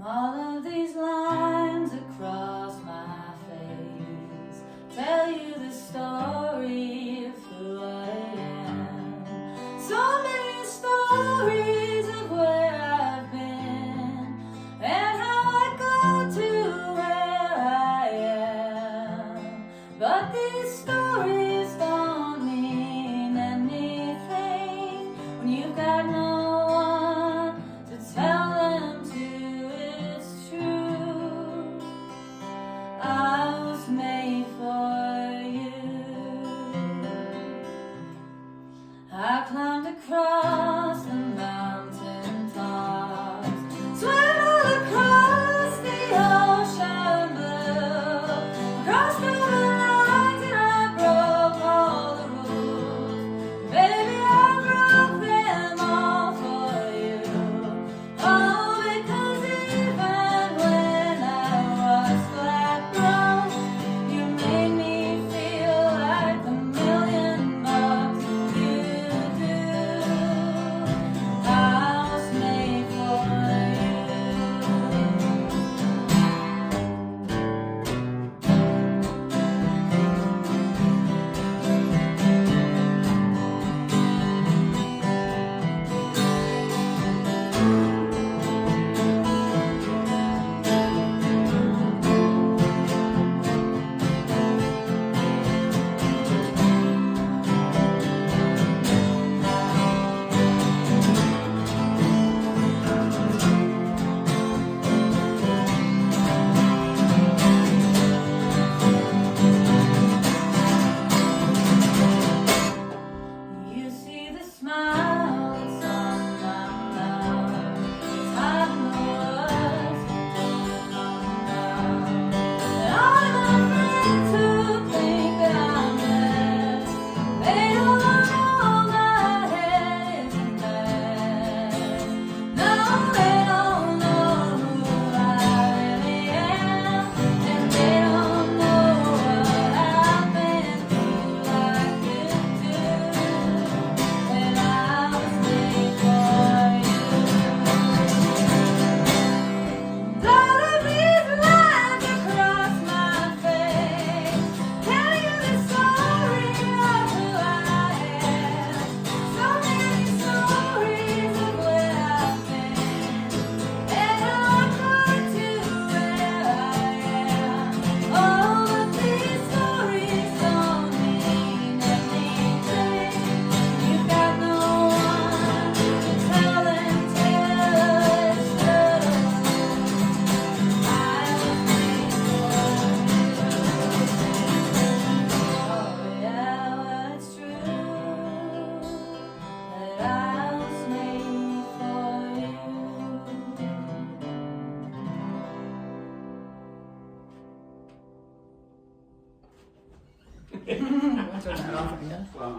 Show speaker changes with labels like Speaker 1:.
Speaker 1: All of these lines across my face tell you the story of who I am. So many stories of where I've been and how I got to where I am. But these stories don't mean anything when you've got no one to tell them to. I was made for you. I climbed across the mountain tops, swam all across the ocean blue, crossed all the lines and I broke all the rules. Baby, I broke them all for you. Oh, because even when I was flat broke, you made me feel like the $1,000,000 you do. I was made for you see the smile that's on my mouth. It's hiding the words that don't come out. And all my friends who think that I'm less, they don't know my head is a mess. No, they don't know who I really am, and they don't know what I've been through like you do. When I was made for you. All of these lines across my face tell you the story of who I am. So many stories of where I've been and how I got to where I am. Oh, but these stories don't mean anything. You've got no one to tell them it's true. I was made for you. Oh yeah, well it's true that I was made for you.
Speaker 2: Turn that off, I guess.
Speaker 3: Wow.